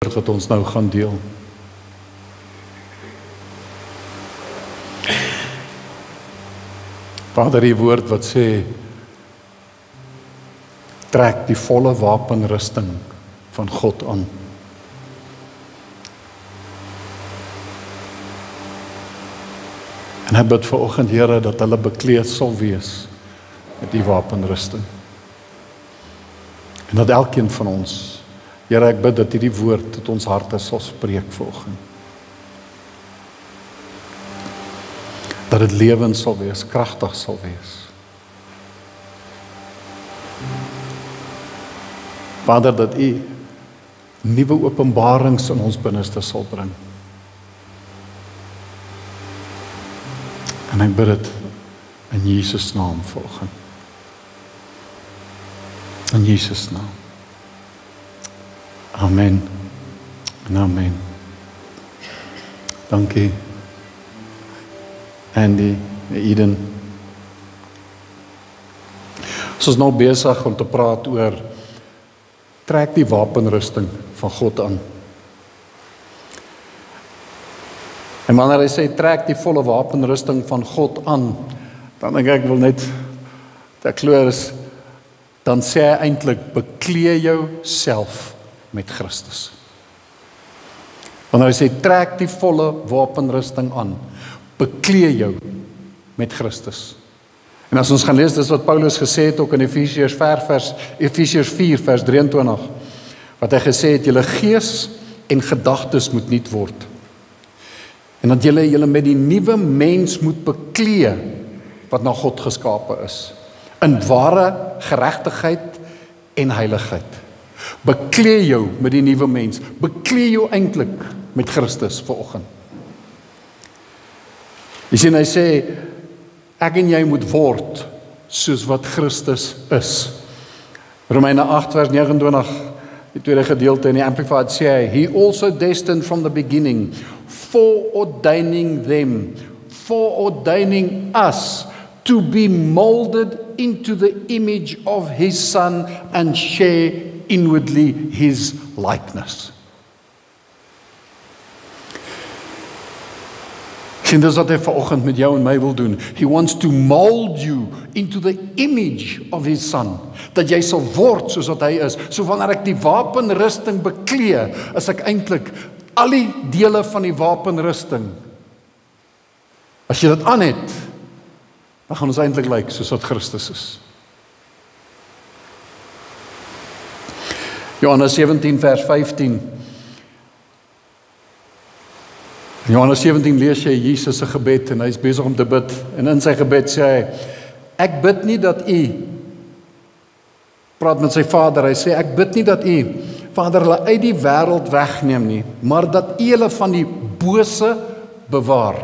wat ons nou gaan deel. Vader, die woord wat sê, trek die volle wapenrusting van God aan. En ek bid vanoggend, Here, dat hulle bekleed sal wees met die wapenrusting. En dat elkeen van ons, Here, ek bid dat hierdie woord tot ons harte sal spreek vanoggend. Dat dit lewend sal wees, kragtig sal wees. Vader, dat U nuwe openbarings in ons binneste sal bring. En ek bid dit in Jesus naam vanoggend. In Jesus naam. Amen. En amen. Dankie. Andy, Eden. Ons is nou besig om te praat oor trek die wapenrusting van God aan. En wanneer hy sê trek die volle wapenrusting van God aan, dan dink ek wil net, ek glo is, dan sê hy eintlik beklee jou self met Christus. Wanneer hy sê trek die volle wapenrusting aan, beklee jou met Christus. En as ons gaan lees, dis wat Paulus gesê het ook in Efesiërs 4 vers 23, wat hy gesê het, julle gees en gedagtes moet nuut word. En dat julle met die nuwe mens moet beklee wat na God geskape is, in ware geregtigheid en heiligheid. Beklee jou met die nuwe mens, beklee jou eintlik met Christus vanoggend. Jy sien, hy sê, ek en jy moet word soos wat Christus is. Romeine 8 vers 29, die tweede gedeelte in die Amplified sê hy, he also destined from the beginning, foreordaining us to be molded into the image of his Son and share inwardly his likeness. En dis wat hy vanoggend met jou en my wil doen. He wants to mold you into the image of his Son. Dat jy sal word soos wat hy is. So wanneer ek die wapenrusting beklee, is ek eintlik al die dele van die wapenrusting. As jy dit aan het, dan gaan ons eintlik lyk soos wat Christus is. Johannes 17 vers 15. In Johannes 17 lees jy Jesus se gebed en hy is besig om te bid. En in sy gebed sê hy, ek bid nie dat U, praat met sy Vader, hy sê, ek bid nie dat U, Vader, hulle uit die wêreld wegneem nie, maar dat U hulle van die bose bewaar.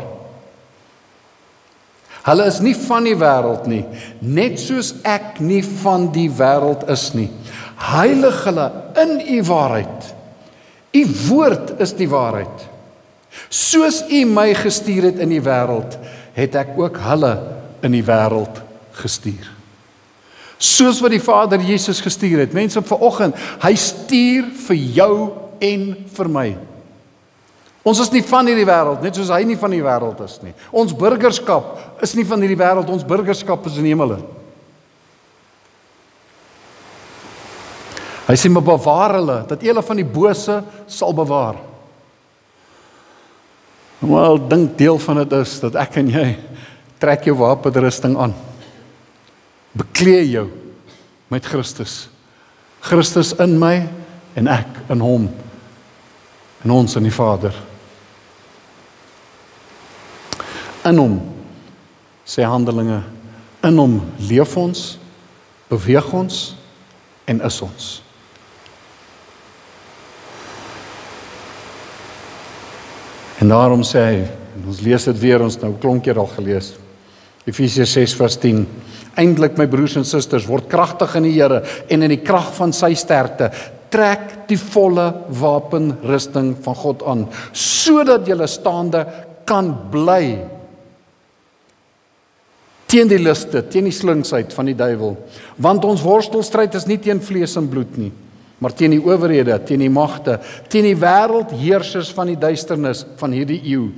Hulle is nie van die wêreld nie, net soos ek nie van die wêreld is nie. Heilig hulle in U waarheid. U woord is die waarheid. Soos U my gestuur het in die wêreld, het ek ook hulle in die wêreld gestuur. Soos wat die Vader Jesus gestuur het. Mense, vanoggend, hy stuur vir jou en vir my. Ons is nie van hierdie wêreld, net soos hy nie van die wêreld is nie. Ons burgerskap is nie van hierdie wêreld, ons burgerskap is in die hemel. Hy sê, maar bewaar hulle, dat U hulle van die bose sal bewaar. Wel, dink deel van dit is, dat ek en jy, trek jou wapenrusting aan. Beklee jou met Christus. Christus in my, en ek in hom. En ons in die Vader. In hom, sê Handelinge, in hom leef ons, beweeg ons, en is ons. En daarom sê hy, ons lees dit weer, ons nou klonk keer al gelees, Efesiërs 6 vers 10, eindelik my broers en susters, word kragtig in die Here, en in die krag van sy sterkte, trek die volle wapenrusting van God aan, sodat julle staande kan bly, teen die liste, teen die slinksheid van die duiwel, want ons worstelstryd is nie teen vlees en bloed nie, maar teen die owerhede, teen die magte, teen die wêreldheersers van die duisternis van hierdie eeu,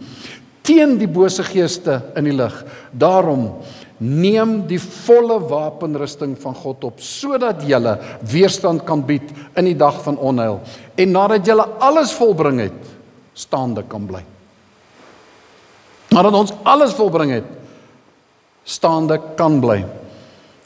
teen die bose geeste in die lig. Daarom neem die volle wapenrusting van God op, sodat julle weerstand kan bied in die dag van onheil, en nadat julle alles volbring het, staande kan bly. Nadat ons alles volbring het, staande kan bly.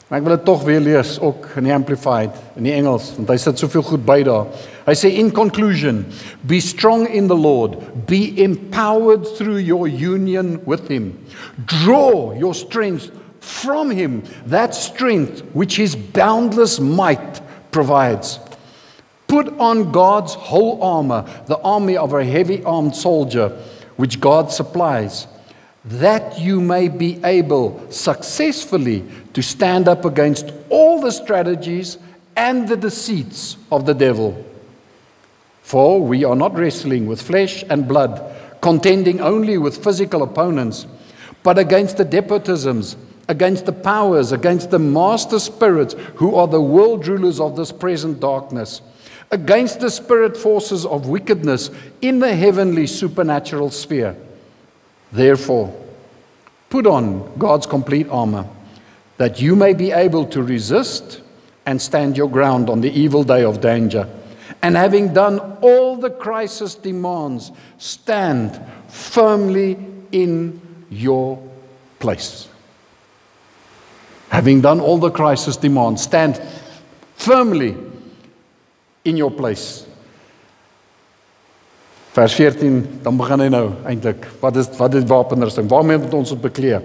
Maar ek wil dit tog weer lees, ook in die Amplified, in die Engels, want hy sit soveel goed by daar. Hy sê, in conclusion, be strong in the Lord, be empowered through your union with Him. Draw your strength from Him, that strength which His boundless might provides. Put on God's whole armor, the army of a heavy-armed soldier, which God supplies, that you may be able successfully to stand up against all the strategies and the deceits of the devil. For we are not wrestling with flesh and blood, contending only with physical opponents, but against the despotisms, against the powers, against the master spirits who are the world rulers of this present darkness, against the spirit forces of wickedness in the heavenly supernatural sphere. Therefore, put on God's complete armor, that you may be able to resist and stand your ground on the evil day of danger. And having done all the crisis demands, stand firmly in your place. Having done all the crisis demands, stand firmly in your place. Vers 14, dan begin hy nou eintlik. Wat is wapenrusting? Waarmee moet ons het bekleed?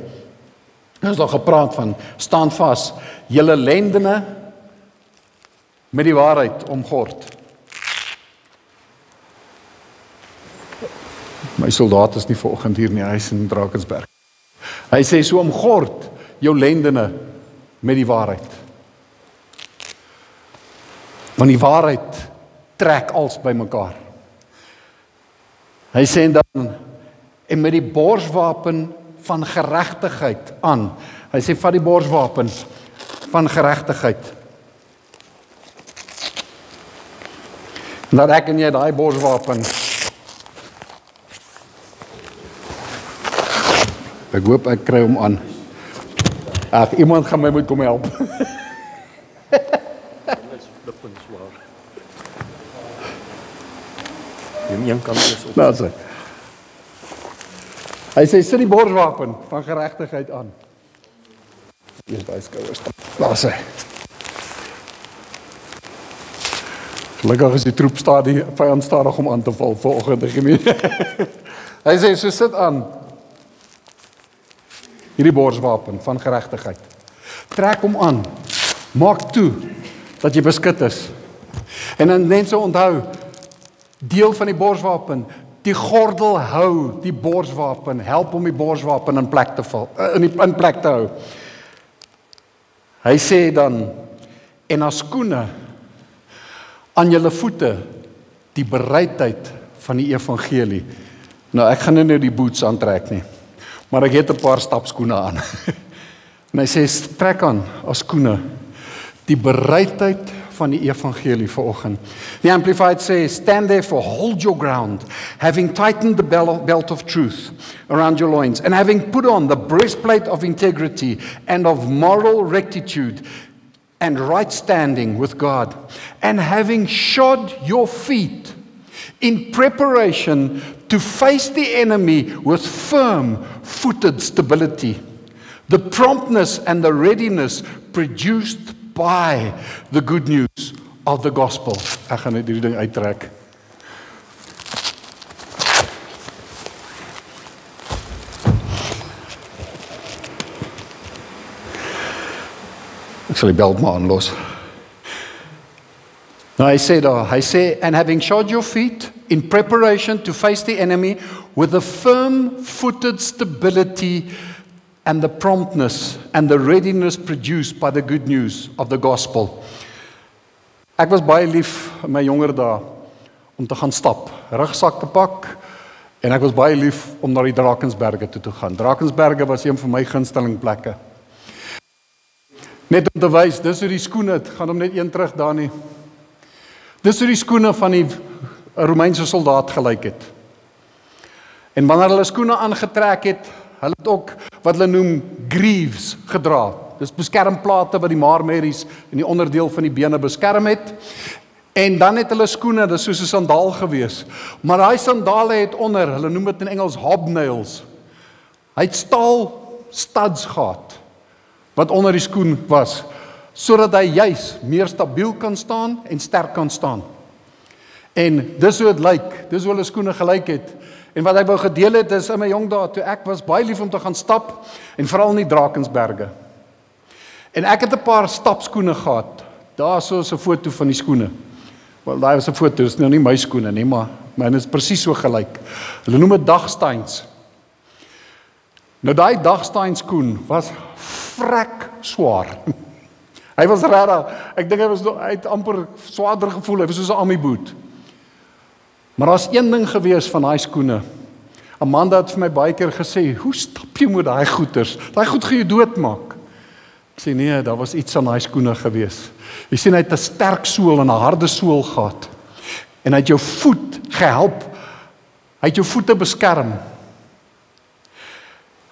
Ons het al gepraat van, staan vas, julle lendene met die waarheid omgord. My soldaat is nie vanoggend hier nie, hy is in Drakensberg. Hy sê so, omgord jou lendene met die waarheid. Want die waarheid trek als by mekaar. Hy sê dan, en met die borswapen van geregtigheid aan. Hy sê, vat die borswapen van geregtigheid. En dan ek en jy daai borswapen. Ek hoop ek kry hom aan. Ag, iemand gaan my moet kom help. Nou, hy sê, sit die borswapen van geregtigheid aan. Eers by skouers. Daar sê. Gelukkig is die troep die vyand stadig om aan te val vanoggend. Hy sê, so sit aan hierdie borswapen van geregtigheid. Trek hom aan. Maak toe dat jy beskut is. En dan net so onthou, deel van die borswapen, die gordel hou die borswapen, help om die borswapen in plek te val, in plek te hou. Hy sê dan, en as skoene aan julle voete die bereidheid van die evangelie. Nou, ek gaan nie die boots aantrek nie, maar ek het 'n paar stapskoene aan. En hy sê, trek aan as skoene die bereidheid van die evangelie vanoggend. The Amplified says, stand therefore, hold your ground, having tightened the belt of truth around your loins, and having put on the breastplate of integrity and of moral rectitude and right standing with God, and having shod your feet in preparation to face the enemy with firm-footed stability, the promptness and the readiness produced by the good news of the gospel. Ek gaan net hierdie ding uittrek. Ek sal die belt maar aanlos. Nou hy sê, and having shod your feet in preparation to face the enemy with a firm-footed stability and the promptness and the readiness produced by the good news of the gospel. Ek was baie lief in my jonger dae om te gaan stap, rugsak te pak, en ek was baie lief om na die Drakensberge toe te gaan. Drakensberge was een van my gunsteling plekke. Net om te wys, dis hoe die skoene het, gaan hom net een terug daar nie. Dis hoe die skoene van die Romeinse soldaat gelyk het. En wanneer hulle skoene aangetrek het, hulle het ook wat hulle noem greaves gedra. Dis beskermplate wat die maarmerries en die onderdeel van die bene beskerm het. En dan het hulle skoene, dis soos 'n sandaal gewees. Maar daai sandale het onder, hulle noem dit in Engels hobnails. Hy het staal studs gehad wat onder die skoen was, sodat hy juis meer stabiel kan staan en sterk kan staan. En dis hoe dit lyk, dis hoe hulle skoene gelyk het. En wat hy wou gedeel het is in my jong dae, toe ek was baie lief om te gaan stap, en veral in die Drakensberge. En ek het 'n paar stapskoene gehad. Daar is 'n foto van die skoene. Wel, daai was 'n foto, dis nou nie my skoene nie, maar myne is presies so gelyk. Hulle noem dit Dagsteins. Nou daai Dagstein skoen was vrek swaar. Hy was regtig, ek dink hy het amper swaarder gevoel, hy was soos 'n ammieboot. Maar daar's een ding gewees van daai skoene. Amanda het vir my baie keer gesê, hoe stap jy met daai goeters? Daai goed gaan jou doodmaak. Ek sê nee, daar was iets aan daai skoene gewees. Jy sien, hy het 'n sterk sool en 'n harde sool gehad. En hy het jou voet gehelp. Hy het jou voete beskerm.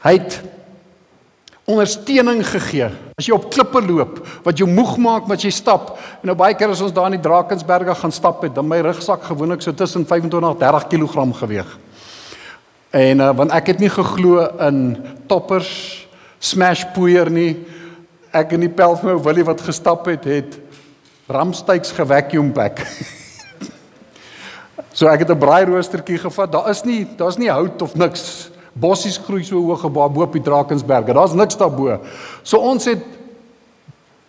Hy het ondersteuning gegee. As jy op klippe loop, wat jou moeg maak met jy stap. En nou baie keer as ons daar in die Drakensberge gaan stap het, dan my rugsak gewoonlik so tussen 25-30 kg geweeg. En want ek het nie geglo in toppers, smash poeier nie. Ek en die pel van my Willie wat gestap het ramstyks gevacuum pack. So ek het 'n braairoostertjie gevat. Daar's nie hout of niks. Bossies groei so hoog bo op die Drakensberge. Daar's niks daarbo. So ons het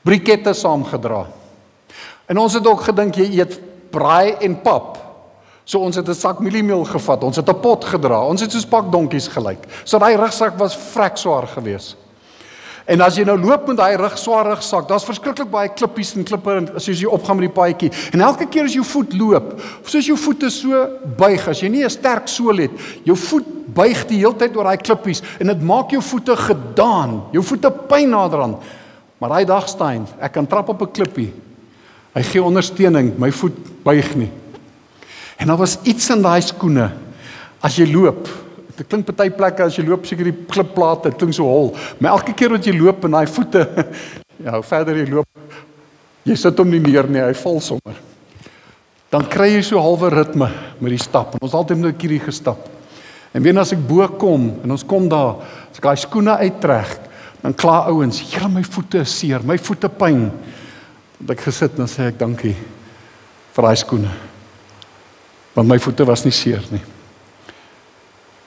brikette saamgedra. En ons het ook gedink jy eet braai en pap. So ons het 'n sak mieliemeel gevat. Ons het 'n pot gedra. Ons het soos pakdonkies gelyk. So daai rugsak was vrek swaar geweest. En as jy nou loop met daai swaar rugsak, daar's verskriklik baie klippies en klippe as jy opgaan met die paadjie. En elke keer as jou voet loop, soos jou voete so buig, as jy nie 'n sterk sool het, jou voet buig die hele tyd oor daai klippies en dit maak jou voete gedaan, jou voete pyn naderhand. Maar daai Dagstein, ek kan trap op 'n klippie. Hy gee ondersteuning, my voet buig nie. En daar was iets in daai skoene as jy loop. Dit klink party plekke as jy loop seker die klipplate, dit klink so hol. Maar elke keer wat jy loop en daai voete, ja, hoe verder jy loop, jy sit hom nie neer nie, hy val sommer. Dan kry jy so halwe ritme met die stap. En ons het altyd met 'n kierie gestap. En weer as ek bo kom en ons kom daar, as ek daai skoene uittrek, dan kla ouens, "Here, my voete is seer, my voete pyn." Dat ek gesit en sê ek dankie vir daai skoene. Want my voete was nie seer nie.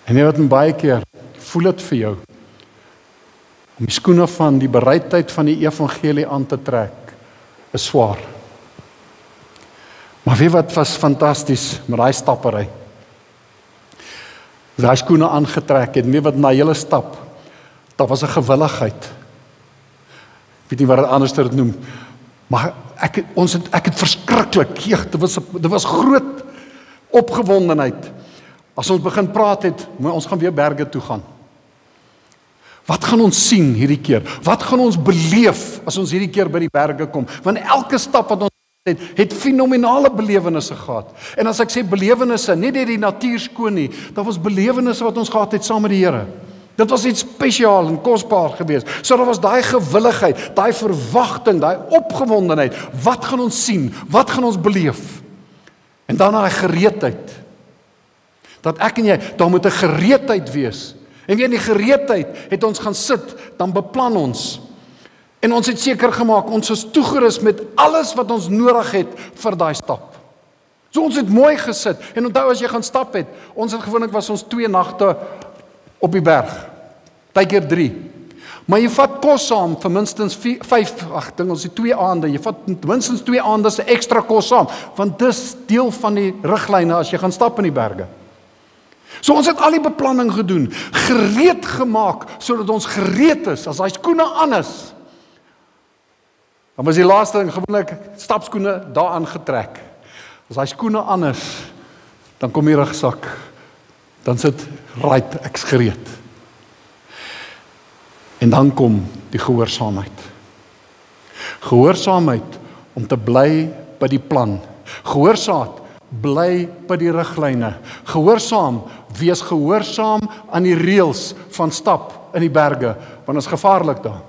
En jy wat baie keer voel dit vir jou om die skoene van die bereidheid van die evangelie aan te trek is swaar. Maar weet wat was fantasties met daai stappery? Daai skoene aangetrek het, weet wat na hele stap, daar was 'n gewilligheid. Ek weet nie wat anders dit noem, maar ek het verskriklik, dit was groot opgewondenheid. As ons begin praat het, maar ons gaan weer berge toe gaan. Wat gaan ons sien hierdie keer? Wat gaan ons beleef as ons hierdie keer by die berge kom? Want elke stap wat ons het fenominale belewennisse gehad. En as ek sê belewennisse, nie net die natuur skoon nie, daar was belewennisse wat ons gehad het saam met die Here. Dit was iets spesiaal en kosbaar geweest. So daar was daai gewilligheid, daai verwagting, daai opgewondenheid. Wat gaan ons sien? Wat gaan ons beleef? En dan daai gereedheid. Dat ek en jy, daar moet 'n gereedheid wees. En weer in die gereedheid het ons gaan sit, dan beplan ons. En ons het seker gemaak, ons is toegerus met alles wat ons nodig het vir daai stap. So ons het mooi gesit. En onthou as jy gaan stap het, ons het gewoonlik was ons 2 nagte op die berg. Partykeer 3. Maar jy vat kos saam vir minstens 5, ons het 2 aande. Jy vat minstens 2 aande se ekstra kos saam, want dis deel van die riglyne as jy gaan stap in die berge. So ons het al die beplanning gedoen, gereed gemaak, sodat ons gereed is, as daai skoene aan is. Dan was die laaste ding, gewoonlik stapskoene daar aangetrek. As daai skoene aan is, dan kom die rugsak, dan sit right, ek's gereed. En dan kom die gehoorsaamheid. Gehoorsaamheid om te bly by die plan. Gehoorsaam, bly by die riglyne. Gehoorsaam, wees gehoorsaam aan die reëls van stap in die berge, want dit is gevaarlik daar.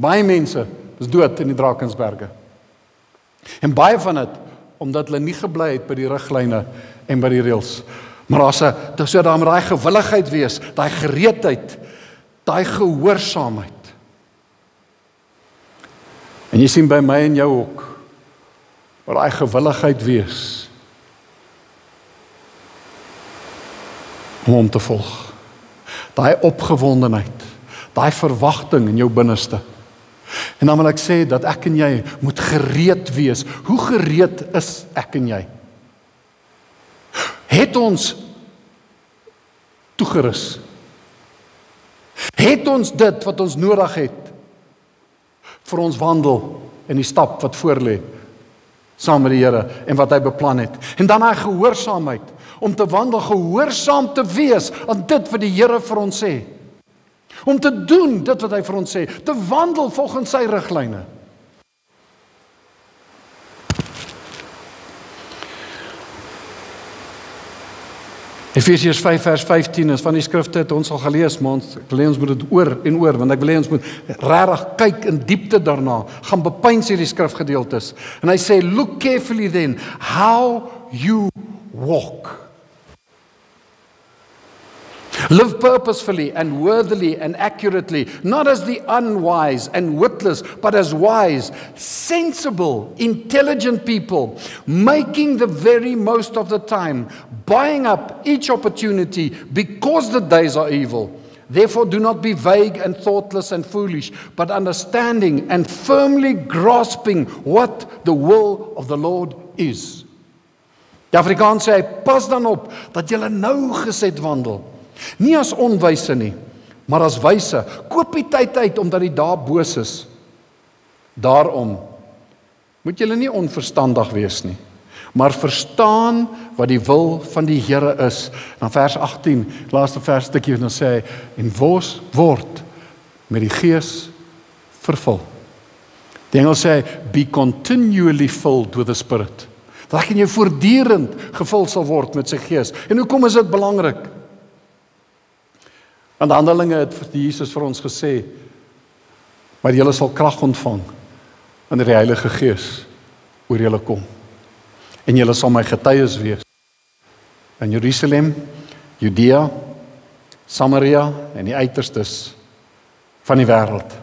Baie mense is dood in die Drakensberge. En baie van dit, omdat hulle nie gebly het by die riglyne en by die reëls. Maar daar moet daai gewilligheid wees, daai gereedheid, daai gehoorsaamheid. En jy sien by my en jou ook, waar daai gewilligheid wees, om hom te volg. Daai opgewondenheid, daai verwagting in jou binneste. En dan wil ek sê dat ek en jy moet gereed wees. Hoe gereed is ek en jy? Het ons toegerus? Het ons dit wat ons nodig het vir ons wandel en die stap wat voor lê saam met die Here en wat hy beplan het? En dan daai gehoorsaamheid, om te wandel, gehoorsaam te wees aan dit wat die Here vir ons sê. Om te doen dit wat hy vir ons sê, te wandel volgens sy riglyne. Efesiërs 5 vers 15 is van die skrifte het ons al gelees, maar ek wil hê ons moet dit oor en oor, want ek wil hê ons moet regtig kyk in diepte daarna, gaan bepeins hierdie skrifgedeeltes. En hy sê, look carefully then, how you walk. Live purposefully and worthily and accurately, not as the unwise and witless, but as wise, sensible, intelligent people, making the very most of the time, buying up each opportunity because the days are evil. Therefore do not be vague and thoughtless and foolish, but understanding and firmly grasping what the will of the Lord is. Die Afrikaans sê, pas dan op, dat julle nou geset wandel. Nie as onwyse nie, maar as wyse. Koop die tyd uit, omdat die dae boos is. Daarom moet julle nie onverstandig wees nie, maar verstaan wat die wil van die Here is. Dan vers 18, laaste versstukkie, dan sê hy, en word met die Gees vervul. Die Engels sê, be continually filled with the Spirit. Dat jy voortdurend gevul sal word met sy Gees. En hoekom is dit belangrik? Want Handelinge het Jesus vir ons gesê, maar julle sal krag ontvang wanneer die Heilige Gees oor julle kom. En julle sal my getuies wees in Jerusalem, Judea, Samaria en die uiterstes van die wêreld.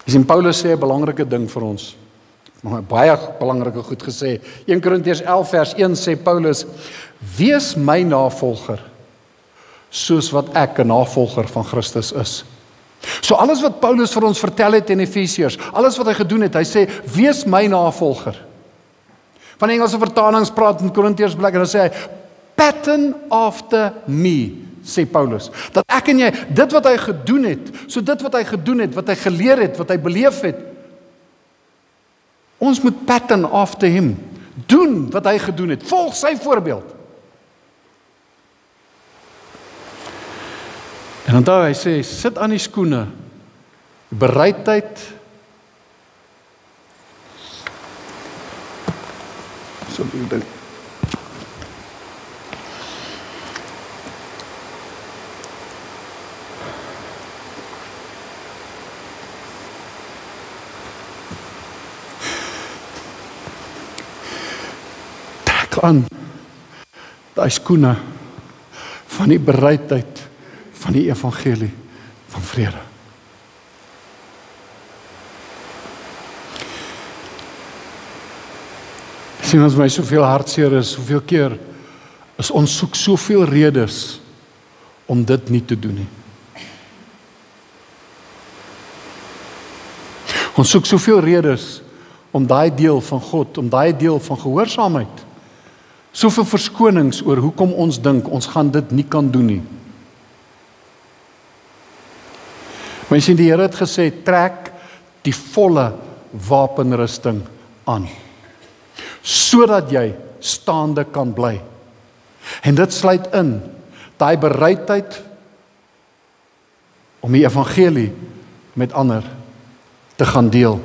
Dis in Paulus sê 'n belangrike ding vir ons. Maar baie belangrike goed gesê. 1 Korintiërs 11 vers 1 sê Paulus, wees my navolger, soos wat ek 'n navolger van Christus is. So alles wat Paulus vir ons vertel het in Efesiërs, alles wat hy gedoen het, hy sê, wees my navolger. Van Engelse vertalings praat in Korintiërs blik en dan sê hy, pattern after me, sê Paulus. Dat ek en jy, dit wat hy gedoen het, so dit wat hy gedoen het, wat hy geleer het, wat hy beleef het, ons moet pattern after him, doen wat hy gedoen het, volg sy voorbeeld. En onthou, hy sê, sit aan die skoene, bereidheid, so dink. Trek aan daai skoene van die bereidheid van die evangelie van vrede. Sien ons my soveel hartseer is, soveel keer is ons soek soveel redes om dit nie te doen nie. Ons soek soveel redes om daai deel van God, om daai deel van gehoorsaamheid, soveel verskonings oor hoekom ons dink ons gaan dit nie kan doen nie. Maar jy sien, die Here het gesê, trek die volle wapenrusting aan, sodat jy staande kan bly. En dit sluit in daai bereidheid om die evangelie met ander te gaan deel.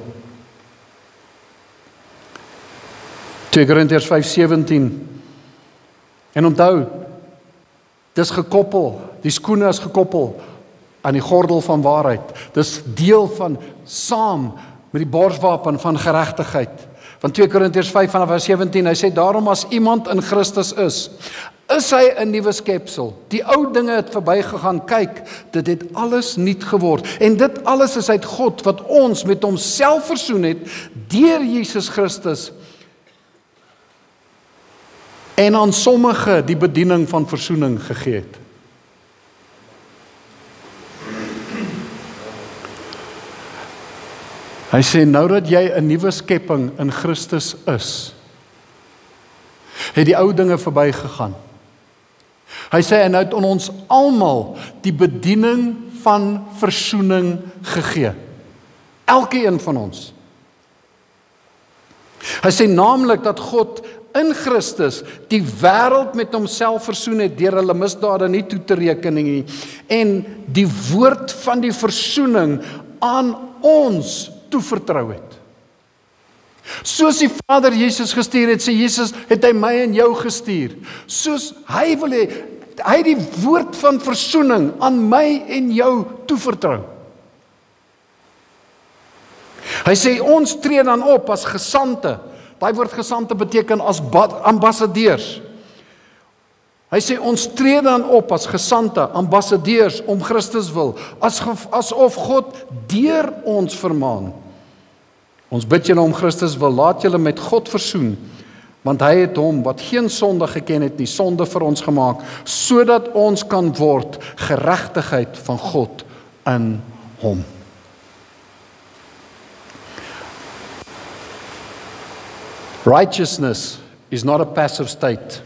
2 Korintiërs 5:17. En onthou, dis gekoppel, die skoene is gekoppel aan die gordel van waarheid. Dis deel van, saam met die borswapen van geregtigheid. Van 2 Korintiërs 5 vanaf vers 17, hy sê, daarom as iemand in Christus is hy 'n nuwe skepsel. Die ou dinge het verbygegaan, kyk, dit het alles nuut geword. En dit alles is uit God, wat ons met homself versoen het, deur Jesus Christus, en aan sommige die bediening van versoening gegee het. Hy sê, nou dat jy 'n nuwe skepping in Christus is, het die ou dinge verbygegaan. Hy sê, en nou het ons almal die bediening van versoening gegee. Elkeen van ons. Hy sê naamlik dat God in Christus die wêreld met homself versoen het deur hulle misdade nie toe te reken nie, en die woord van die versoening aan ons toevertrou het. Soos die Vader Jesus gestuur het, sê Jesus, het hy my en jou gestuur. Soos hy wil hê, hy die woord van versoening aan my en jou toevertrou. Hy sê, ons tree dan op as gesante. Daai woord gesante beteken as ambassadeurs. Hy sê, ons tree dan op as gesante, ambassadeurs om Christus wil, asof God deur ons vermaan. Ons bid julle om Christus wil, laat julle met God versoen, want hy het hom, wat geen sonde geken het nie, sonde vir ons gemaak, sodat ons kan word geregtigheid van God in hom. Righteousness is not a passive state.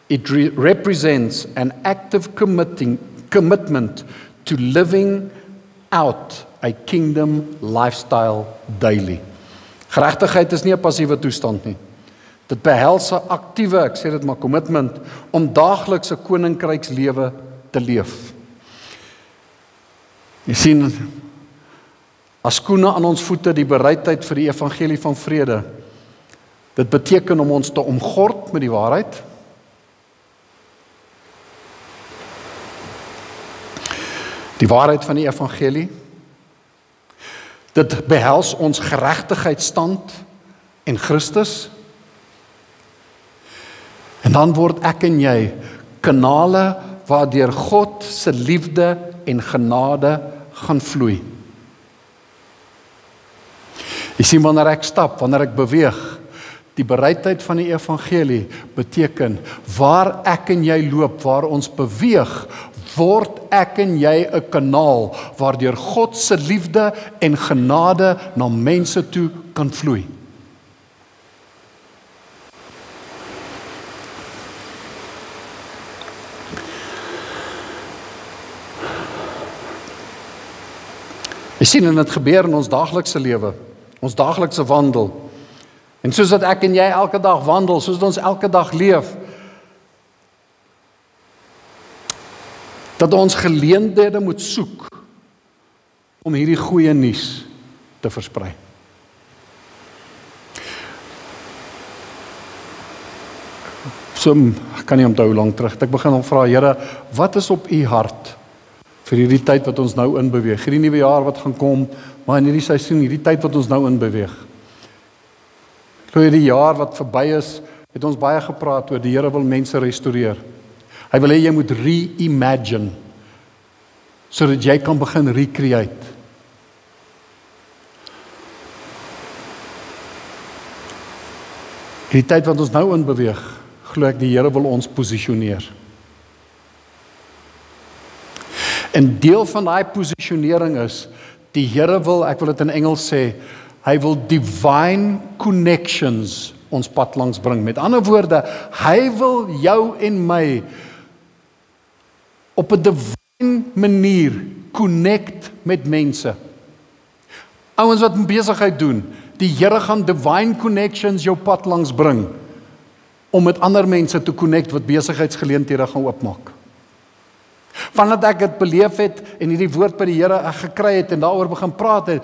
It represents an active commitment to living out a kingdom lifestyle daily. Geregtigheid is nie 'n passiewe toestand nie. Dit behels 'n aktiewe, ek sê dit maar, commitment om daagliks 'n koninkrykslewe te leef. Jy sien, as skoene aan ons voete die bereidheid vir die evangelie van vrede. Dit beteken om ons te omgord met die waarheid. Die waarheid van die evangelie. Dit behels ons geregtigheidsstand en Christus. En dan word ek en jy kanale waardeur God se liefde en genade gaan vloei. Jy sien, wanneer ek stap, wanneer ek beweeg, die bereidheid van die evangelie beteken, waar ek en jy loop, waar ons beweeg, word ek en jy 'n kanaal waardeur God se liefde en genade na mense toe kan vloei. Jy sien, en dit gebeur in ons daaglikse lewe, ons daaglikse wandel. En soos dat ek en jy elke dag wandel, soos dat ons elke dag leef, dat ons geleenthede moet soek om hierdie goeie nuus te versprei. So, ek kan nie onthou hoe lank terug, ek begin om vra, Here, wat is op u hart vir hierdie tyd wat ons nou inbeweeg, hierdie nuwe jaar wat gaan kom, maar in hierdie seisoen, hierdie tyd wat ons nou inbeweeg. Oor die jaar wat verby is, het ons baie gepraat oor die Here wil mense restoreer. Hy wil hê jy moet reimagine, sodat jy kan begin recreate. In die tyd wat ons nou in beweeg, glo ek die Here wil ons posisioneer. En deel van daai posisionering is, die Here wil, ek wil dit in Engels sê, hy wil divine connections ons pad langs bring. Met ander woorde, hy wil jou en my op 'n divine manier connect met mense. Ouens wat 'n besigheid doen, die Here gaan divine connections jou pad langs bring om met ander mense te connect wat besigheidsgeleenthede gaan oopmaak. Vandat ek dit beleef het en hierdie woord by die Here gekry het en daaroor begin praat het,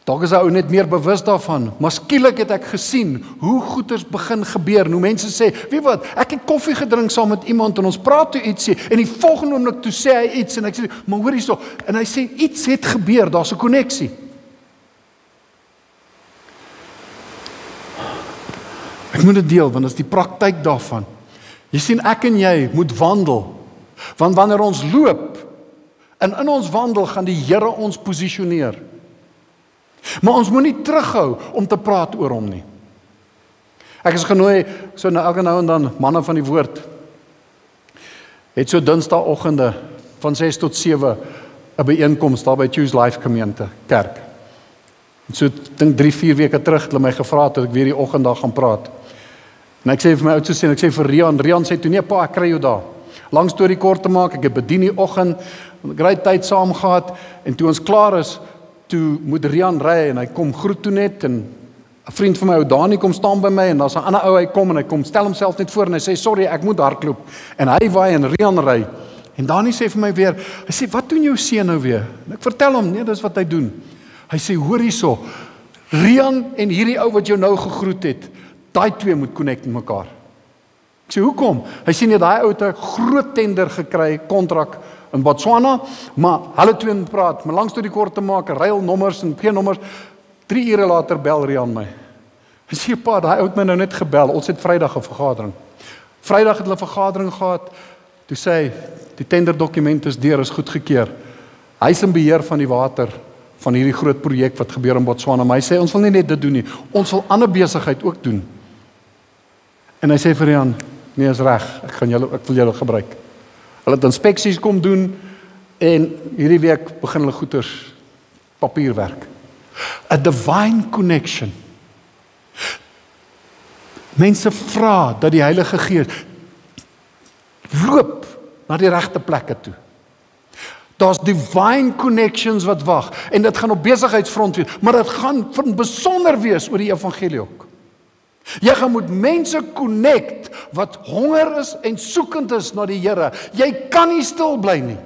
Dalk is ou net meer bewus daarvan, maar skielik het ek gesien hoe goeders begin gebeur, en hoe mense sê, weet wat, ek het koffie gedrink saam met iemand en ons praat toe ietsie, en die volgende oomblik toe sê hy iets, en ek sê, maar hoor hierso, en hy sê, iets het gebeur, daar's 'n koneksie. Ek moet dit deel, want dit is die praktyk daarvan. Jy sien, ek en jy moet wandel, want wanneer ons loop, en in ons wandel gaan die Here ons posisioneer. Maar ons moet nie terughou om te praat oor hom nie. Ek is genooi, so elke nou en dan, manne van die woord, het so dinsdagoggende, van 6 tot 7, 'n byeenkoms daar by Choose Life gemeente, kerk. En so, dink 3-4 weke terug, het hulle my gevra het, dat ek weer die oggend daar gaan praat. En ek sê vir my oudste seun, ek sê vir Rian sê toe, nee pa, ek kry jou daar. Lang storie kort te maak, ek het bedien die oggend, great tyd saam gehad, en toe ons klaar is, toe moet Rian ry, en hy kom groet toe net, en 'n vriend van my, ou Dani, kom staan by my, en daar's 'n ander ou, hy kom, stel homself net voor, en hy sê, sorry, ek moet hardloop, en hy waai, en Rian ry, en Dani sê vir my weer, hy sê, wat doen jou seun nou weer? En ek vertel hom, nee, dis wat hy doen. Hy sê, hoor hierso, Rian en hierdie ou wat jou nou gegroet het, daai twee moet connect met mekaar. Ek sê, hoekom? Hy sê, nee, daai ou het 'n groot tender gekry, kontrak in Botswana, maar hulle twee moet praat, maar langs toe die kort te maak, ruil nommers en geen nommers, 3 ure later bel Rian my. Hy sê, pa, daai ou het my nou net gebel, ons het Vrydag 'n vergadering. Vrydag het hulle 'n vergadering gehad, toe sê hy, die tenderdokument is deur, is goedgekeur. Hy is in beheer van die water, van hierdie groot projek wat gebeur in Botswana, maar hy sê, ons wil nie net dit doen nie, ons wil ander besigheid ook doen. En hy sê vir Rian, nee, is reg, ek wil julle gebruik. Hulle het inspeksies kom doen, en hierdie week begin hulle goeders, papierwerk. A divine connection. Mense vra dat die Heilige Gees loop na die regte plekke toe. Daar's divine connections wat wag, en dit gaan op besigheidsfront wees, maar dit gaan van besonder wees oor die evangelie ook. Jy gaan met mense connect wat honger is en soekend is na die Here. Jy kan nie stil bly nie.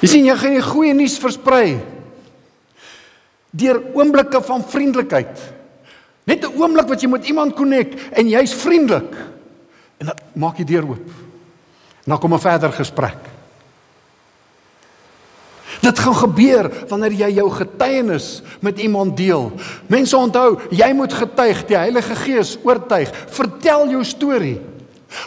Jy sien, jy gaan die goeie nuus versprei deur oomblikke van vriendelikheid. Net 'n oomblik wat jy met iemand connect en jy's vriendelik, en dan maak jy deur oop. En dan kom 'n verder gesprek. Dit gaan gebeur wanneer jy jou getuienis met iemand deel. Mense onthou, jy moet getuig, die Heilige Gees oortuig. Vertel jou storie.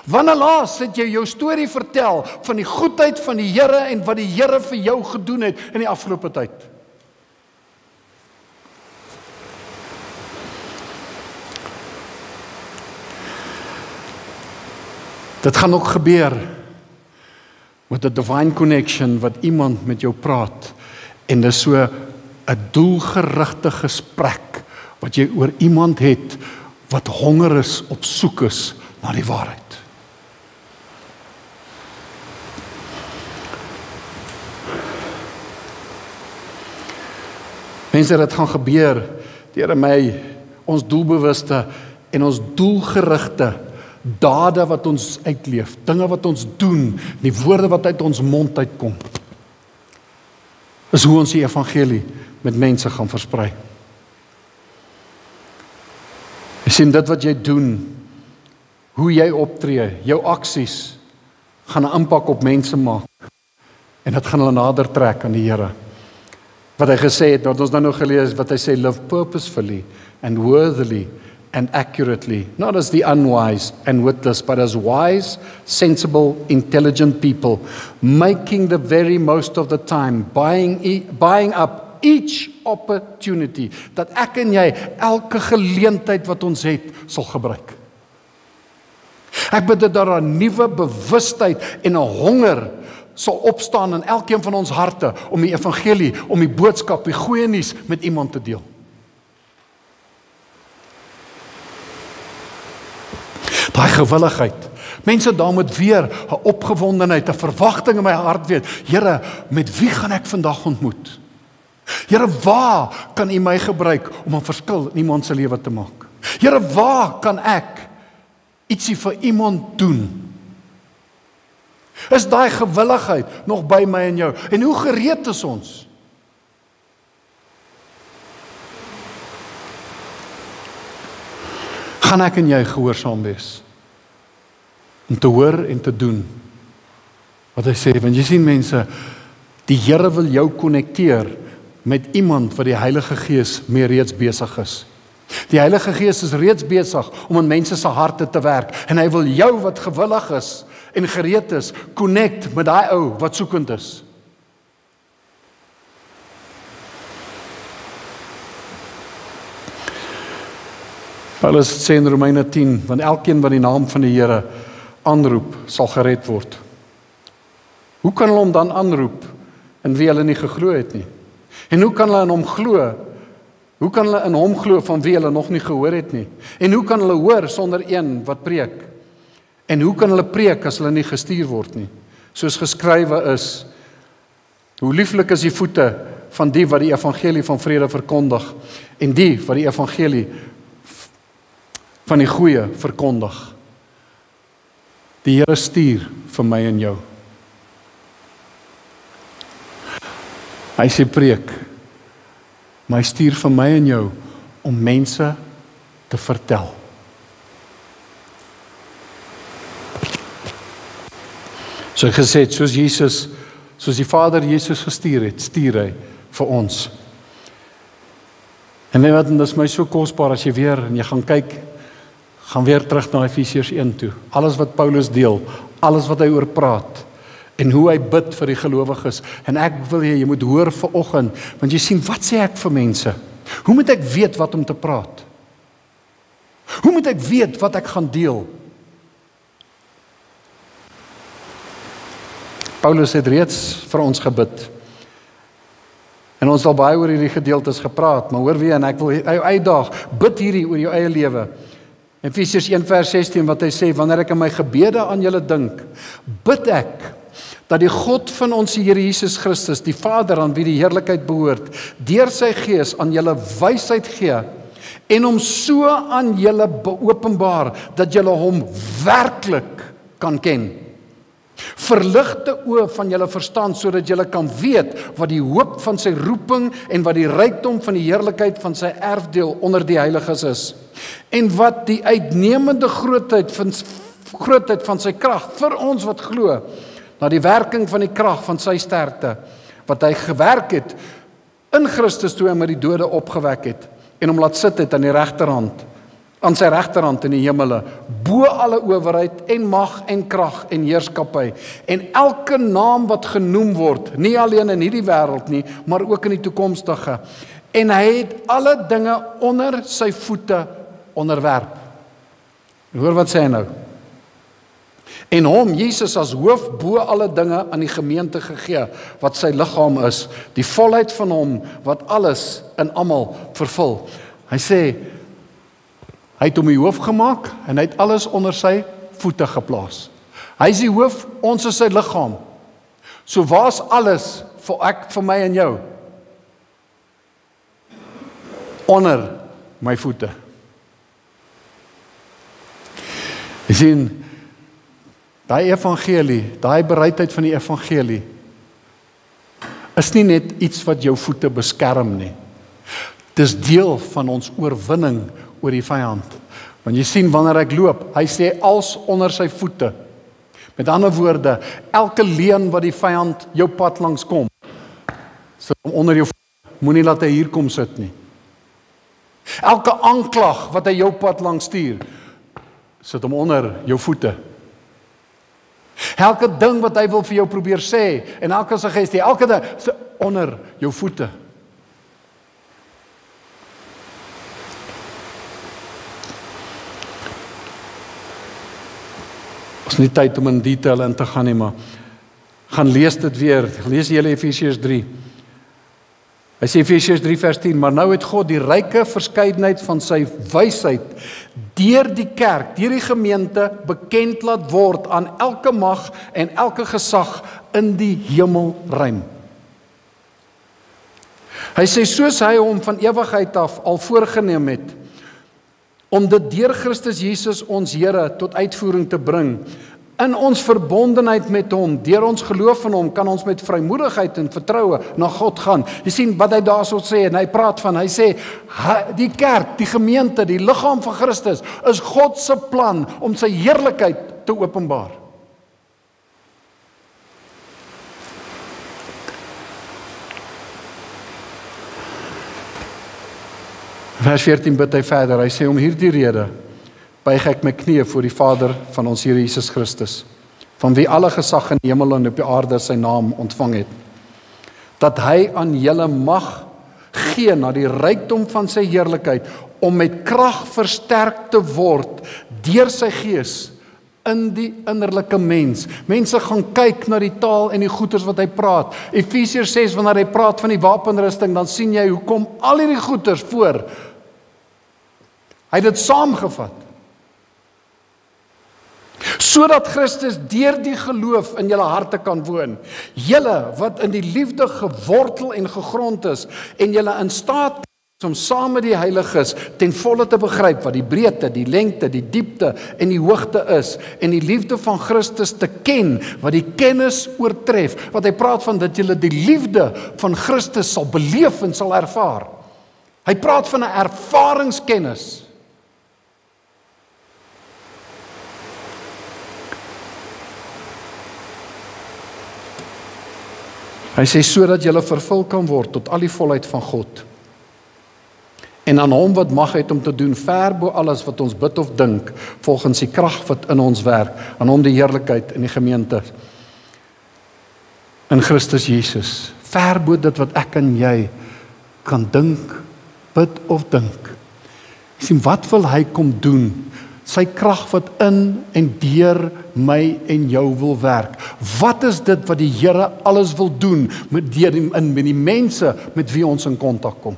Wanneer laas het jy jou storie vertel van die goedheid van die Here en wat die Here vir jou gedoen het in die afgelope tyd? Dit gaan ook gebeur met 'n divine connection wat iemand met jou praat, en dis so 'n doelgerigte gesprek wat jy oor iemand het wat honger is, op soek is na die waarheid. Mense, dit gaan gebeur deur my, ons doelbewuste en ons doelgerigte dade wat ons uitleef, dinge wat ons doen, die woorde wat uit ons mond uitkom, is hoe ons die evangelie met mense gaan versprei. Jy sien, dit wat jy doen, hoe jy optree, jou aksies, gaan 'n impak op mense maak, en dit gaan hulle nader trek aan die Here. Wat hy gesê het, wat ons nou gelees, wat hy sê, live purposefully and worthily and accurately, not as the unwise and witless, but as wise, sensible, intelligent people, making the very most of the time, buying up each opportunity, dat ek en jy elke geleentheid wat ons het, sal gebruik. Ek bid dat daar 'n nuwe bewustheid en 'n honger sal opstaan in elkeen van ons harte om die evangelie, om die boodskap, die goeie nuus met iemand te deel. Daai gewilligheid. Mense, daar moet weer 'n opgewondenheid, 'n verwagting in my hart wees. Here, met wie gaan ek vandag ontmoet? Here, waar kan U my gebruik om 'n verskil in iemand se lewe te maak? Here, waar kan ek ietsie vir iemand doen Is daai gewilligheid nog by my en jou? En hoe gereed is ons? Gaan ek en jy gehoorsaam wees? Om te hoor en te doen wat hy sê, want jy sien mense, die Here wil jou konnekteer met iemand wat die Heilige Gees mee reeds besig is. Die Heilige Gees is reeds besig om in mense se harte te werk, en hy wil jou wat gewillig is en gereed is, connect met daai ou wat soekend is. Paulus sê in Romeine 10, want elkeen wat die naam van die Here aanroep, sal gered word. Hoe kan hulle hom dan aanroep in wie hulle nie geglo het nie? En hoe kan hulle in hom glo? Hoe kan hulle in hom glo van wie hulle nog nie gehoor het nie? En hoe kan hulle hoor sonder een wat preek? En hoe kan hulle preek as hulle nie gestuur word nie? Soos geskrywe is, hoe lieflik is die voete van die wat die evangelie van vrede verkondig, en die wat die evangelie van die goeie verkondig. Die Here stuur vir my en jou. Hy sê preek, maar hy stuur vir my en jou om mense te vertel. So ek gesê het, soos die Vader Jesus gestuur het, stuur hy vir ons. En net wat, en dit is my so kosbaar as jy weer, en jy gaan kyk, gaan weer terug na Efesiërs 1 toe. Alles wat Paulus deel, alles wat hy oor praat, en hoe hy bid vir die gelowiges. En ek wil jy moet hoor vanoggend, want jy sien, wat sê ek vir mense? Hoe moet ek weet wat om te praat? Hoe moet ek weet wat ek gaan deel? Paulus het reeds vir ons gebid. En ons al baie oor hierdie gedeeltes gepraat, maar hoor weer, en ek wil jou uitdaag, bid hierdie oor jou eie lewe. Efesiërs 1 vers 16 wat hy sê, wanneer ek in my gebede aan julle dink, bid ek dat die God van ons Here Jesus Christus, die Vader aan wie die heerlikheid behoort, deur sy Gees aan julle wysheid gee en hom so aan julle beopenbaar dat julle hom werklik kan ken. Verligte oë van julle verstand sodat julle kan weet wat die hoop van sy roeping en wat die rykdom van die heerlikheid van sy erfdeel onder die heiliges is. En wat die uitnemende grootheid van sy krag vir ons wat glo, na die werking van die krag van sy sterkte, wat hy gewerk het in Christus toe hy met die dode opgewek het, en hom laat sit het aan die regterhand, aan sy regterhand in die hemele, bo alle owerheid en mag en krag en heerskappy, en elke naam wat genoem word, nie alleen in hierdie wêreld nie, maar ook in die toekomstige. En hy het alle dinge onder sy voete onderwerp. Hoor wat sê hy nou? En hom, Jesus as hoof bo alle dinge aan die gemeente gegee, wat sy liggaam is, die volheid van hom, wat alles in almal vervul. Hy sê, hy het hom die hoof gemaak, en hy het alles onder sy voete geplaas. Hy is die hoof, ons is sy liggaam. So waar's alles vir my en jou? Onder my voete. Jy sien, daai evangelie, daai bereidheid van die evangelie, is nie net iets wat jou voete beskerm nie. Dis deel van ons oorwinning oor die vyand. Want jy sien, wanneer ek loop, hy sê als onder sy voete. Met ander woorde, elke leuen wat die vyand jou pad langs kom, sit hom onder jou voete. Moenie laat hy hier kom sit nie. Elke aanklag wat hy jou pad langs stuur, sit hom onder jou voete. Elke ding wat hy wil vir jou probeer sê, en elke suggestie, elke ding, sit onder jou voete. Is nie tyd om in detail in te gaan nie, maar gaan lees dit weer, lees julle Efesiërs 3. Hy sê Efesiërs 3 vers 10, maar nou het God die ryke verskeidenheid van sy wysheid deur die kerk, deur die gemeente bekend laat word aan elke mag en elke gesag in die hemelruim. Hy sê soos hy hom van ewigheid af al voorgenem het om dit deur Christus Jesus ons Here tot uitvoering te bring, In ons verbondenheid met hom, deur ons geloof in hom, kan ons met vrymoedigheid en vertroue na God gaan. Jy sien wat hy daarso sê, en hy praat van, hy sê, die kerk, die gemeente, die liggaam van Christus, is God se plan om sy heerlikheid te openbaar. Vers 14 bid hy verder, hy sê, om hierdie rede, buig ek my knieë voor die Vader van ons Here Jesus Christus, van wie alle gesag in die hemel en op die aarde sy naam ontvang het, dat hy aan julle mag gee na die rykdom van sy heerlikheid, om met krag versterk te word deur sy gees in die innerlike mens. Mense gaan kyk na die taal en die goeders wat hy praat. Efesiërs 6, wanneer hy praat van die wapenrusting, dan sien jy hoe kom al hierdie goeders voor. Hy het dit saamgevat. Sodat Christus deur die geloof in julle harte kan woon. Julle wat in die liefde gewortel en gegrond is, en julle in staat is om saam met die heiliges ten volle te begryp wat die breedte, die lengte, die diepte en die hoogte is, en die liefde van Christus te ken, wat die kennis oortref, wat hy praat van dat julle die liefde van Christus sal beleef en sal ervaar. Hy praat van 'n ervaringskennis. Hy sê, sodat julle vervul kan word tot al die volheid van God. En aan hom wat mag het om te doen ver bo alles wat ons bid of dink, volgens die krag wat in ons werk, aan hom die heerlikheid in die gemeente, in Christus Jesus, ver bo dit wat ek en jy kan dink, bid of dink. Ek sien, wat wil hy kom doen? Sy krag wat in en deur my en jou wil werk. Wat is dit wat die Here alles wil doen met die mense met wie ons in kontak kom?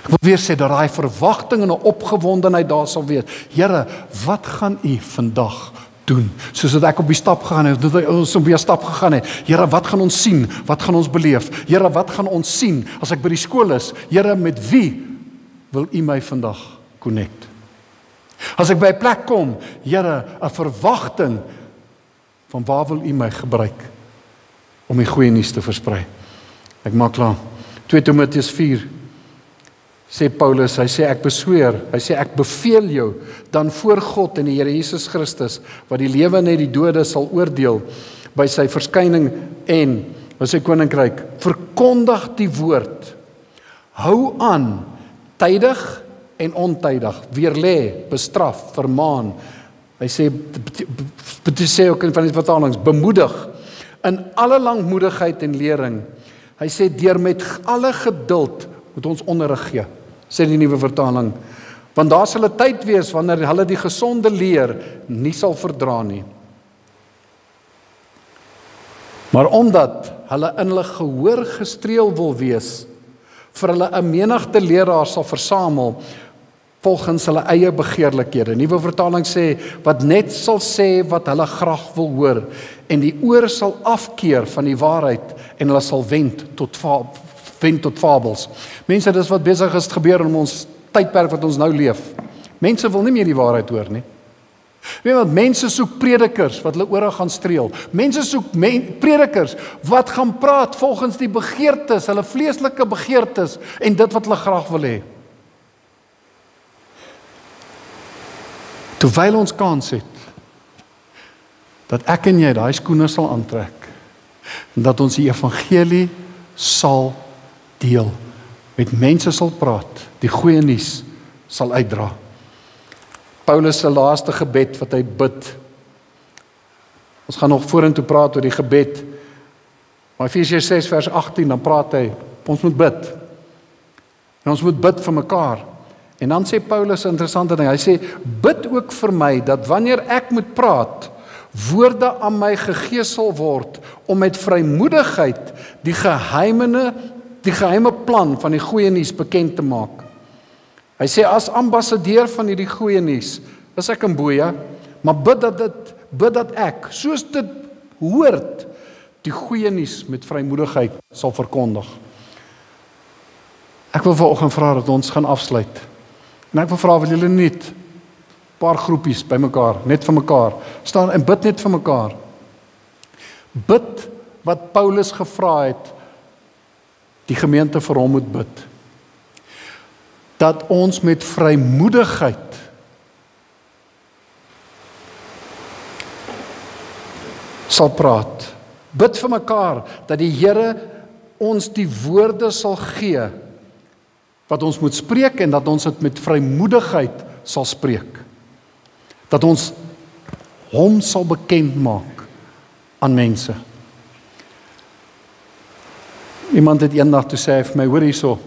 Ek wil weer sê dat daai verwagting en 'n opgewondenheid daar sal wees. Here, wat gaan U vandag doen? Soos dat ek op die stap gegaan het, dat ons op die stap gegaan het. Here, wat gaan ons sien? Wat gaan ons beleef? Here, wat gaan ons sien as ek by die skool is? Here, met wie wil U my vandag connect? As ek by 'n plek kom, Here, 'n verwagting van waar wil U my gebruik om die goeie nuus te versprei? Ek maak klaar. 2 Timoteus 4 sê Paulus, hy sê ek besweer, hy sê ek beveel jou dan voor God en die Here Jesus Christus, wat die lewe en die dode sal oordeel by sy verskyning en by sy koninkryk, verkondig die woord, hou aan, tydig en ontydig, weerlê, bestraf, vermaan. Hy sê, sê ook in van die vertalings, bemoedig, in alle langmoedigheid en lering. Hy sê, deur met alle geduld moet ons onderrig gee, sê die nuwe vertaling. Want daar sal 'n tyd wees wanneer hulle die gesonde leer nie sal verdra nie. Maar omdat hulle in hulle gehoor gestreel wil wees, vir hulle 'n menigte leraars sal versamel, volgens hulle eie begeerlikhede. Nuwe vertaling sê, wat net sal sê wat hulle graag wil hoor, en die oor sal afkeer van die waarheid, en hulle sal wend tot fabels. Mense, dis wat besig is gebeur in ons tydperk wat ons nou leef. Mense wil nie meer die waarheid hoor nie. Weet wat, mense soek predikers wat hulle ore gaan streel. Mense soek predikers wat gaan praat volgens die begeertes, hulle vleeslike begeertes, en dit wat hulle graag wil hê. Terwyl ons kans het, dat ek en jy daai skoene sal aantrek, en dat ons die evangelie sal deel, met mense sal praat, die goeie nuus sal uitdra. Paulus se laaste gebed wat hy bid, ons gaan nog vorentoe praat oor die gebed, maar Efesiërs 6 vers 18, dan praat hy, ons moet bid, en ons moet bid vir mekaar. En dan sê Paulus 'n interessante ding, hy sê, bid ook vir my, dat wanneer ek moet praat, woorde aan my gegee sal word, om met vrymoedigheid die geheime plan van die goeie nuus bekend te maak. Hy sê, as ambassadeur van hierdie goeie nuus, is ek in boeie, maar bid dat ek, soos dit hoort, die goeie nuus met vrymoedigheid sal verkondig. Ek wil vanoggend vra dat ons gaan afsluit. En ek wil vra, wil julle net paar groepies by mekaar, net vir mekaar, staan en bid net vir mekaar. Bid wat Paulus gevra het, die gemeente vir hom moet bid. Dat ons met vrymoedigheid sal praat. Bid vir mekaar, dat die Here ons die woorde sal gee, wat ons moet spreek en dat ons dit met vrymoedigheid sal spreek. Dat ons hom sal bekend maak aan mense. Iemand het eendag toe sê vir my, hoor hierso,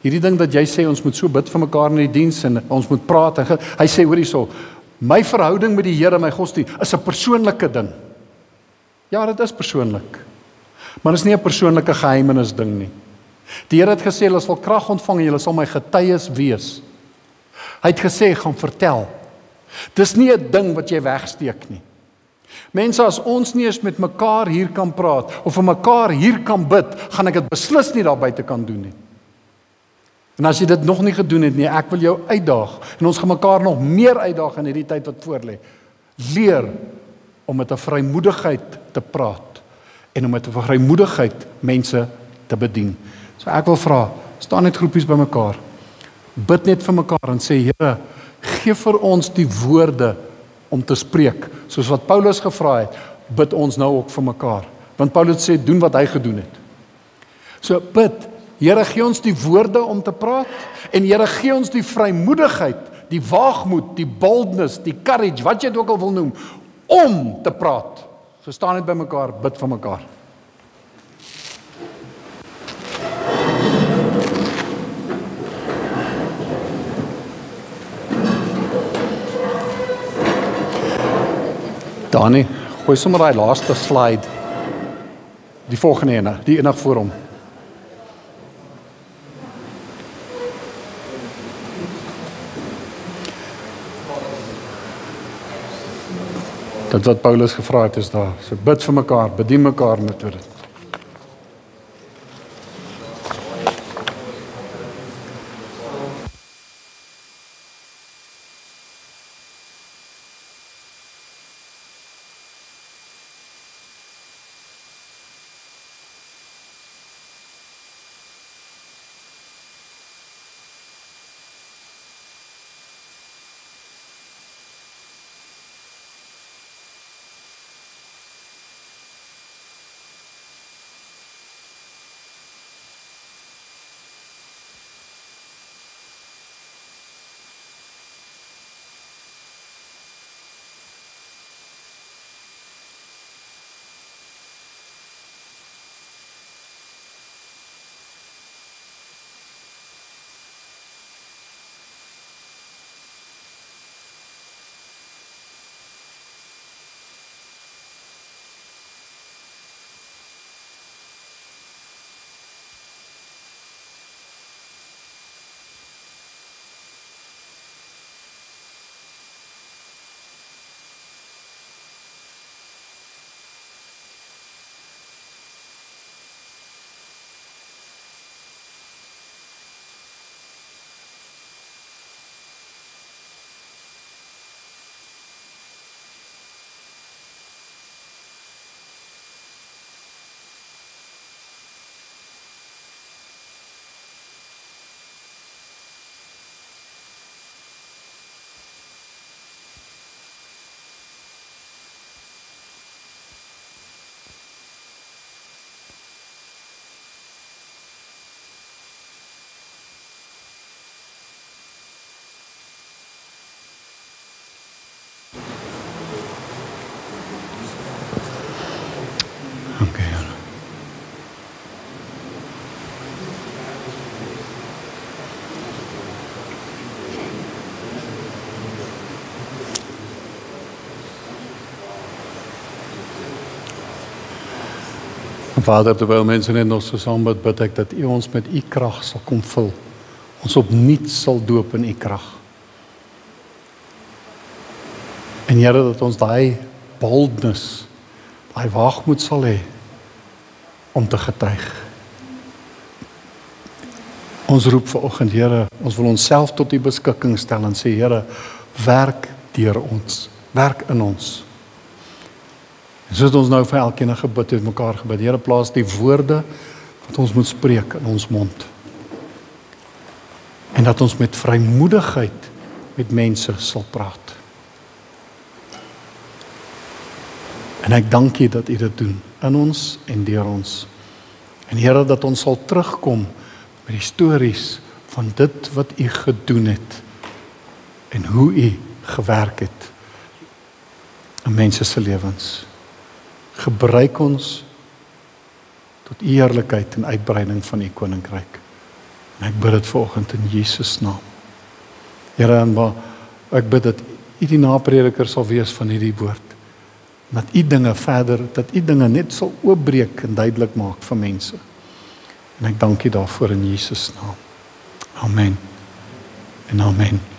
hierdie ding dat jy sê ons moet so bid vir mekaar in die diens en ons moet praat, en hy sê hoor hierso, my verhouding met die Here, my godsdienst, is 'n persoonlike ding. Ja, dit is persoonlik. Maar dit is nie 'n persoonlike geheimenis ding nie. Die Here het gesê, julle sal krag ontvang en julle sal my getuies wees. Hy het gesê, gaan vertel. Dis nie 'n ding wat jy wegsteek nie. Mense, as ons nie eens met mekaar hier kan praat, of vir mekaar hier kan bid, gaan ek dit beslis nie daar buite kan doen nie. En as jy dit nog nie gedoen het nie, ek wil jou uitdaag, en ons gaan mekaar nog meer uitdaag in hierdie tyd wat voorlê. Leer om met 'n vrymoedigheid te praat, en om met 'n vrymoedigheid mense te bedien. So ek wil vra, staan net groepies by mekaar, bid net vir mekaar en sê, Here, gee vir ons die woorde om te spreek, soos wat Paulus gevra het, bid ons nou ook vir mekaar, want Paulus sê, doen wat hy gedoen het. So bid, Here, gee ons die woorde om te praat, en Here, gee ons die vrymoedigheid, die waagmoed, die boldness, die courage, wat jy dit ook al wil noem, om te praat. So staan net by mekaar, bid vir mekaar. Dani, gooi sommer daai laaste slide. Die volgende ene, die ene voor hom. Dit wat Paulus gevra het is daar. So bid vir mekaar, bedien mekaar met dit. Vader, terwyl mense net nog so saam bid ek dat U ons met U krag sal kom vul. Ons opnuut sal doop in U krag. En Here, dat ons daai boldness, daai waagmoed sal hê om te getuig. Ons roep vanoggend, Here, ons wil onsself tot U beskikking stel en sê, Here, werk deur ons, werk in ons. En soos ons nou vir elkeen 'n gebid het mekaar gebid, Here, plaas die woorde wat ons moet spreek in ons mond. En dat ons met vrymoedigheid met mense sal praat. En ek dank U dat U dit doen, in ons en deur ons. En Here, dat ons sal terugkom met die stories van dit wat U gedoen het, en hoe U gewerk het in mense se lewens. Gebruik ons tot U heerlikheid en uitbreiding van U koninkryk. En ek bid dit vanoggend in Jesus naam. Here, en ek bid dat U die naprediker sal wees van hierdie woord. Dat U dinge verder, dat U dinge net sal oopbreek en duidelik maak vir mense. En ek dank U daarvoor in Jesus naam. Amen en amen.